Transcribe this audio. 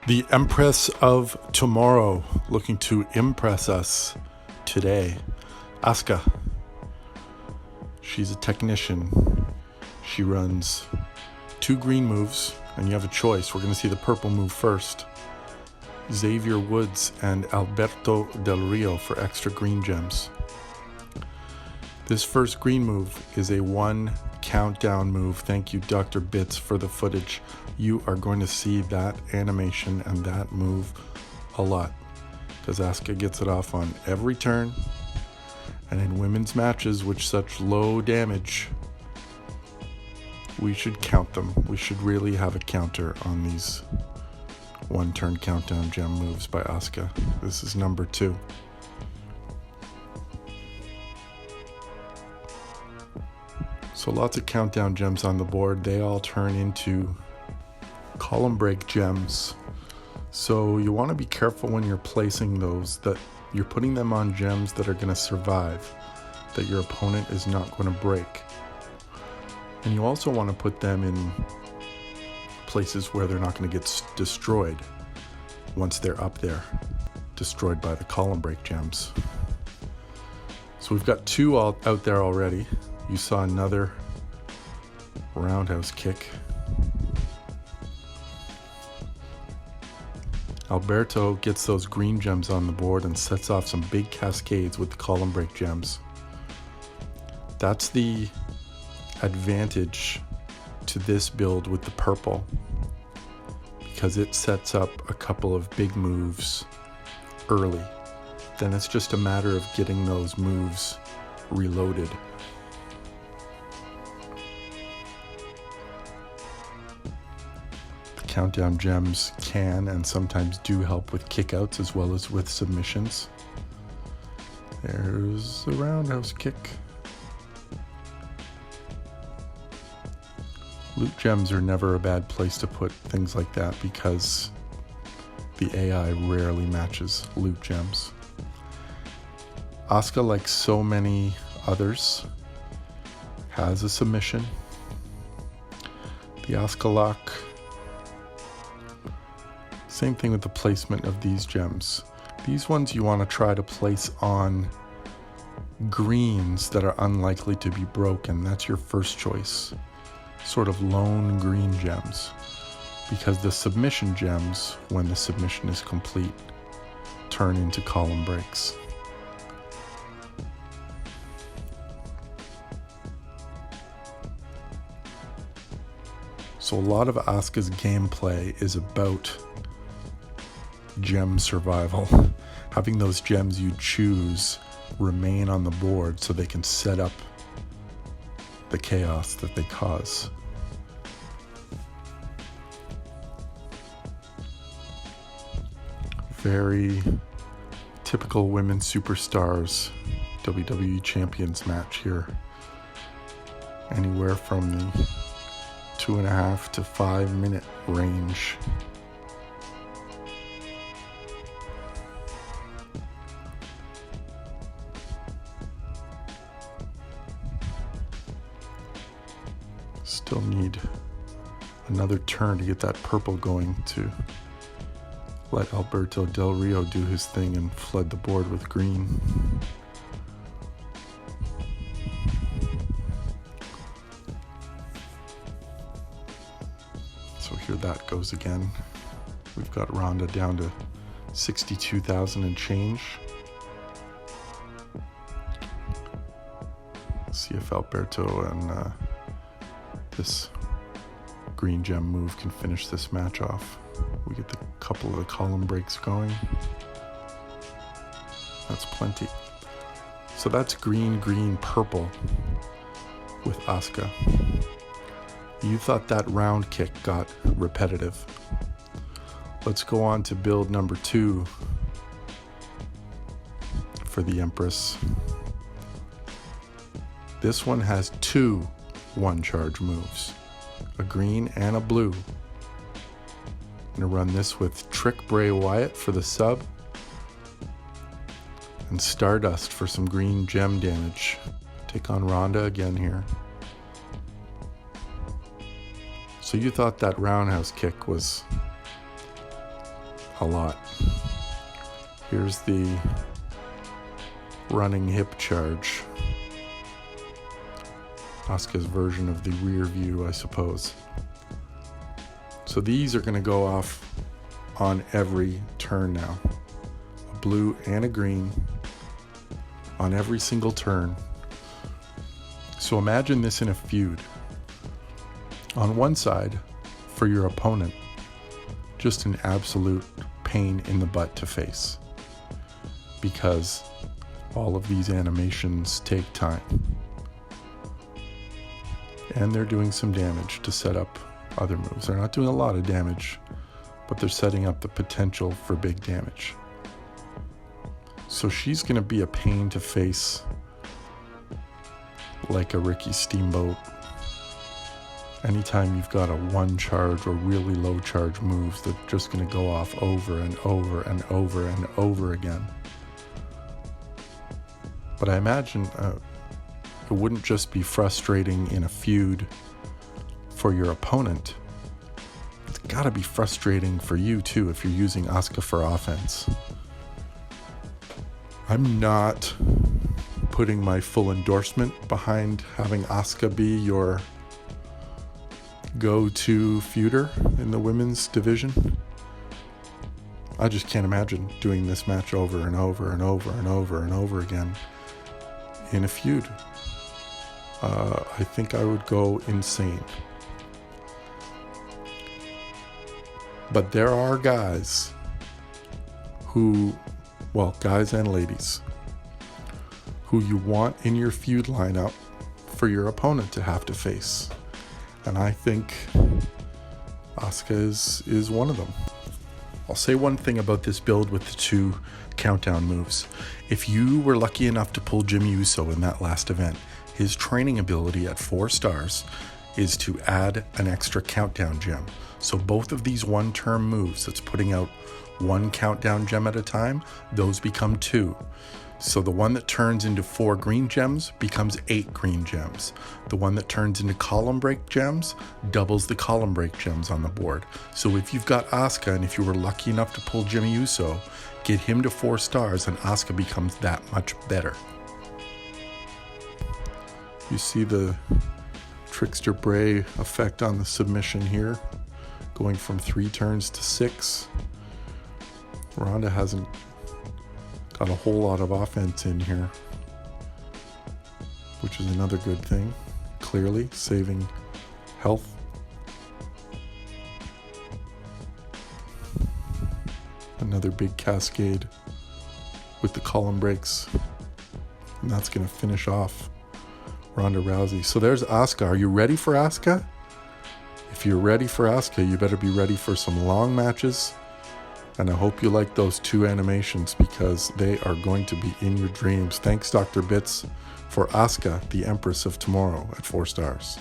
The Empress of Tomorrow, looking to impress us today. Asuka. She's a technician. She runs 2 green moves, and you have a choice. We're going to see the purple move first. Xavier Woods and Alberto Del Rio for extra green gems. This first green move is a 1 countdown move. Thank you, Dr. Bits, for the footage. You are going to see that animation and that move a lot, because Asuka gets it off on every turn. And in women's matches with such low damage, we should count them. We should really have a counter on these 1-turn countdown gem moves by Asuka. This is number 2. So lots of countdown gems on the board. They all turn into column break gems. So you want to be careful when you're placing those, that you're putting them on gems that are going to survive, that your opponent is not going to break. And you also want to put them in places where they're not going to get destroyed once they're up there, destroyed by the column break gems. So we've got 2 out there already. You saw another roundhouse kick. Alberto gets those green gems on the board and sets off some big cascades with the column break gems. That's the advantage to this build with the purple, because it sets up a couple of big moves early. Then it's just a matter of getting those moves reloaded. Countdown gems can and sometimes do help with kickouts as well as with submissions. There's a roundhouse kick. Loot gems are never a bad place to put things like that, because the AI rarely matches loot gems. Asuka, like so many others, has a submission. The Asuka lock. Same thing with the placement of these gems. These ones you want to try to place on greens that are unlikely to be broken. That's your first choice. Sort of lone green gems. Because the submission gems, when the submission is complete, turn into column breaks. So a lot of Asuka's gameplay is about gem survival. Having those gems you choose remain on the board so they can set up the chaos that they cause. Very typical women superstars WWE Champions match here. Anywhere from the 2.5 to 5 minute range. Still need another turn to get that purple going to let Alberto Del Rio do his thing and flood the board with green. So here that goes again. We've got Ronda down to 62,000 and change. See if Alberto and this green gem move can finish this match off. We get the couple of the column breaks going. That's plenty. So that's green, green, purple with Asuka. You thought that round kick got repetitive. Let's go on to build number 2 for the Empress. This one has 2 1-charge moves, a green and a blue. I'm going to run this with Trick Bray Wyatt for the sub and Stardust for some green gem damage. Take on Ronda again here. So you thought that roundhouse kick was a lot. Here's the running hip charge. Asuka's version of the rear view, I suppose. So these are going to go off on every turn now. A blue and a green on every single turn. So imagine this in a feud. On one side, for your opponent, just an absolute pain in the butt to face, because all of these animations take time. And they're doing some damage to set up other moves. They're not doing a lot of damage, but they're setting up the potential for big damage. So she's going to be a pain to face, like a Ricky Steamboat. Anytime you've got a one charge or really low charge moves that are just going to go off over and over and over and over again. But I imagine it wouldn't just be frustrating in a feud for your opponent. It's got to be frustrating for you too if you're using Asuka for offense. I'm not putting my full endorsement behind having Asuka be your go-to feuder in the women's division. I just can't imagine doing this match over and over and over and over and over again in a feud. I think I would go insane. But there are guys who, well, guys and ladies, who you want in your feud lineup for your opponent to have to face. And I think Asuka is one of them. I'll say one thing about this build with the two countdown moves. If you were lucky enough to pull Jimmy Uso in that last event, his training ability at 4 stars is to add an extra countdown gem. So both of these one-term moves that's putting out 1 countdown gem at a time, those become 2. So the one that turns into 4 green gems becomes 8 green gems. The one that turns into column break gems doubles the column break gems on the board. So if you've got Asuka, and if you were lucky enough to pull Jimmy Uso, get him to 4 stars and Asuka becomes that much better. You see the Trickster Bray effect on the submission here, going from 3 turns to 6. Ronda hasn't got a whole lot of offense in here, which is another good thing. Clearly saving health. Another big cascade with the column breaks, and that's going to finish off Ronda Rousey. So there's Asuka. Are you ready for Asuka? If you're ready for Asuka, you better be ready for some long matches. And I hope you like those 2 animations, because they are going to be in your dreams. Thanks, Dr. Bits, for Asuka, the Empress of Tomorrow, at 4 stars.